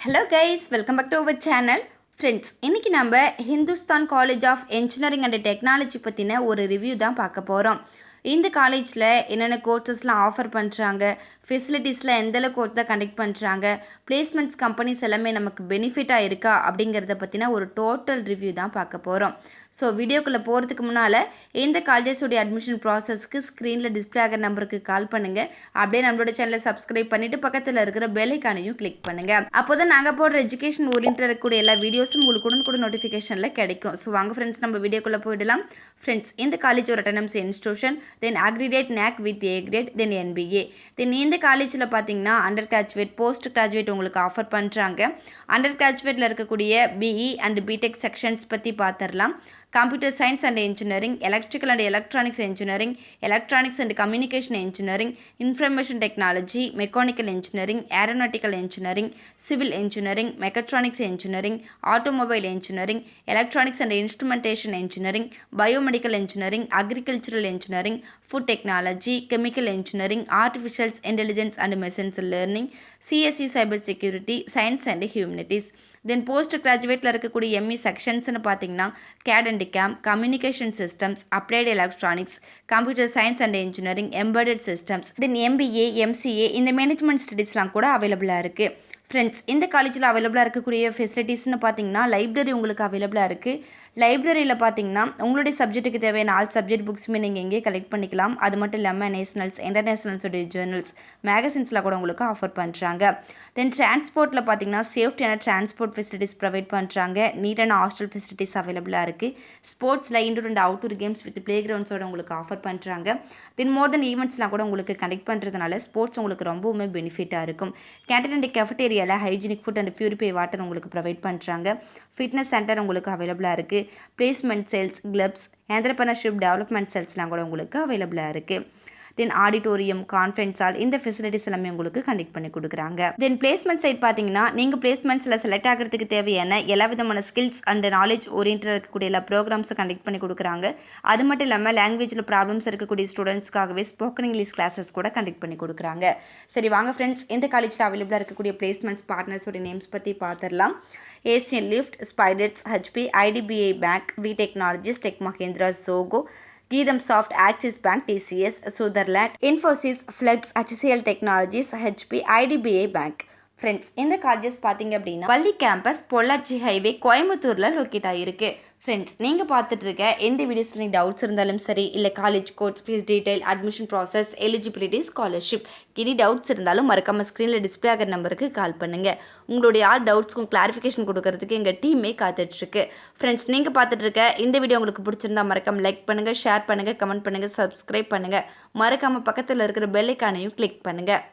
Hello guys, welcome back to our channel. Friends, இன்றைக்கி நம்ம Hindustan college of engineering and technology பற்றின ஒரு review தான் பார்க்க போகிறோம். இந்த காலேஜில் என்னென்ன கோர்சஸ்லாம் ஆஃபர் பண்ணுறாங்க, ஃபெசிலிட்டிஸில் எந்தளவுக்கு ஒர்க் தான் கண்டக்ட் பண்ணுறாங்க, பிளேஸ்மெண்ட்ஸ் கம்பெனிஸ் எல்லாமே நமக்கு பெனிஃபிட்டாக இருக்கா அப்படிங்கிறத பற்றின ஒரு டோட்டல் ரிவ்யூ தான் பார்க்க போகிறோம். ஸோ வீடியோக்குள்ளே போகிறதுக்கு முன்னால் இந்த காலேஜஸோடைய அட்மிஷன் ப்ராசஸ்க்கு ஸ்க்ரீனில் டிஸ்பிளே ஆகிற நம்பருக்கு கால் பண்ணுங்கள். அப்படியே நம்மளோட சேனலை சப்ஸ்கிரைப் பண்ணிவிட்டு பக்கத்தில் இருக்கிற பெல் ஐக்கானையும் கிளிக் பண்ணுங்கள். அப்போ தான் நாங்கள் போடுற எஜுகேஷன் ஓரியன்டாக இருக்கக்கூடிய எல்லா வீடியோஸும் உங்களுக்கு உடனுக்குடன் நோட்டிஃபிகேஷனில் கிடைக்கும். ஸோ வாங்க ஃப்ரெண்ட்ஸ், நம்ம வீடியோக்குள்ளே போயிடலாம். ஃப்ரெண்ட்ஸ், இந்த காலேஜ் ஒரு autonomous institution, then accredited NAC with A grade, then NBA. Then இந்த காலேஜில் பார்த்தீங்கன்னா அண்டர் கிராஜுவேட், போஸ்ட் கிராஜுவேட் உங்களுக்கு ஆஃபர் பண்ணுறாங்க. அண்டர் கிராஜுவேட்டில் இருக்கக்கூடிய BE அண்ட் BTech செக்ஷன்ஸ் பற்றி பார்த்துடலாம். Computer science and engineering, electrical and electronics engineering, electronics and communication engineering, information technology, mechanical engineering, aeronautical engineering, civil engineering, mechatronics engineering, automobile engineering, electronics and instrumentation engineering, biomedical engineering, agricultural engineering, food technology, chemical engineering, artificial intelligence and machines learning, CSE cyber security, science and humanities. Then post கிராஜுவேட்டில் இருக்கக்கூடிய ME செக்ஷன்ஸ்னு பார்த்தீங்கன்னா CAD and CAM, communication systems, applied electronics, computer science and engineering, embedded systems, then MBA, MCA இந்த management ஸ்டடீஸ்லாம் கூட அவைலபிளாக இருக்குது. Friends, இந்த காலேஜில் அவைலபிளாக இருக்கக்கூடிய ஃபெசிலிட்டிஸ்னு பார்த்தீங்கன்னா லைப்ரரி உங்களுக்கு அவைலபிளாக இருக்குது. லைப்ரரியில் பார்த்தீங்கன்னா உங்களுடைய சப்ஜெக்ட்டுக்கு தேவையான ஆல் சப்ஜெக்ட் புக்ஸுமே நீங்கள் எங்கேயே கலெக்ட் பண்ணிக்கலாம். அது மட்டும் இல்லாமல் நேஷனல்ஸ், இன்டர்நேஷனல்ஸோடைய ஜேர்னல்ஸ், மேகசின்ஸ்லாம் கூட உங்களுக்கு ஆஃபர் பண்ணுறாங்க. தென் டிரான்ஸ்போர்ட்டில் பார்த்தீங்கன்னா சேஃப்டியான டிரான்ஸ்போர்ட் ஃபெசிலிட்டிஸ் ப்ரொவைட் பண்ணுறாங்க. நீட்டான ஹாஸ்டல் ஃபெசிலிட்டிஸ் அவைலபிளாக இருக்குது. ஸ்போர்ட்ஸில் indoor and outdoor games with play கிரவுண்ட்ஸோட உங்களுக்கு ஆஃபர் பண்ணுறாங்க. தென் மோர் தென் ஈவெண்ட்ஸ்லாம் கூட உங்களுக்கு கண்டக்ட் பண்ணுறதுனால ஸ்போர்ட்ஸ் உங்களுக்கு ரொம்பவுமே பெனிஃபிட்டாக இருக்கும். கேண்டீன் அண்ட் கெஃபட்டேரியாவில் hygienic food and purify water உங்களுக்கு ப்ரொவைட் பண்ணுறாங்க. ஃபிட்னஸ் சென்டர் உங்களுக்கு அவைலபிளாக இருக்குது. Placement cells, clubs, entrepreneurship development செல்ஸ்லாம் கூட உங்களுக்கு அவைலபிளாக இருக்குது. தென் ஆடிட்டோரியம், கான்ஃபரன்ஸ் ஹால் இந்த ஃபெசிலிட்டிஸ் எல்லாமே உங்களுக்கு கண்டக்ட் பண்ணி கொடுக்குறாங்க. தென் பிளேஸ்மெண்ட் சைட் பார்த்தீங்கன்னா நீங்கள் பிளேஸ்மெண்ட்ஸில் செலக்ட் ஆகிறதுக்கு தேவையான எல்லா விதமான ஸ்கில்ஸ் அண்ட் நாலேஜ் ஓரியன்டாக இருக்கக்கூடிய எல்லா ப்ரோக்ராம்ஸும் கண்டக்ட் பண்ணி கொடுக்குறாங்க. அது மட்டும் இல்லாமல் லாங்குவேஜில் ப்ராப்ளம்ஸ் இருக்கக்கூடிய ஸ்டூடெண்ட்ஸ்க்காகவே ஸ்போக்கன் இங்கிலீஷ் கிளாஸஸ் கூட கண்டக்ட் பண்ணி கொடுக்குறாங்க. சரி வாங்க ஃப்ரெண்ட்ஸ், இந்த காலேஜில் அவைலபிளாக இருக்கக்கூடிய பிளேஸ்மெண்ட்ஸ் பார்ட்னர்ஸோட நேம்ஸ் பற்றி பார்த்துடலாம். ஏசியன் லிஃப்ட், ஸ்பைடெட்ஸ், HP, IDBI bank, V Technologies, Tech Mahindra, Zoho, Geetham Soft, Axis bank, TCS, Sutherland, Infosys, Flex, HCL technologies, HP, IDBI bank. Friends, இந்த காலேஜஸ் பார்த்தீங்க அப்படின்னா பள்ளி கேம்பஸ், பொள்ளாச்சி ஹைவே, கோயம்புத்தூரில் லொக்கேட் ஆகிருக்கு. ஃப்ரெண்ட்ஸ், நீங்கள் பார்த்துட்டு இருக்க எந்த வீடியோஸில் டவுட்ஸ் இருந்தாலும் சரி, இல்லை college course, fees detail, admission process, eligibility, scholarship, இனி டவுட்ஸ் இருந்தாலும் மறக்காமல் ஸ்க்ரீனில் டிஸ்பிளே ஆகிற நம்பருக்கு கால் பண்ணுங்கள். உங்களுடைய ஆல் டவுட்ஸ்க்கும் கிளாரிஃபிகேஷன் கொடுக்கறதுக்கு எங்கள் டீமே காத்துட்ருக்கு. ஃப்ரெண்ட்ஸ், நீங்கள் பார்த்துட்டு இருக்க இந்த வீடியோ உங்களுக்கு பிடிச்சிருந்தா மறக்காமல் லைக் பண்ணுங்கள், ஷேர் பண்ணுங்கள், கமெண்ட் பண்ணுங்கள், சப்ஸ்கிரைப் பண்ணுங்கள். மறக்காமல் பக்கத்தில் இருக்கிற பெல் ஐக்கானையும் கிளிக் பண்ணுங்கள்.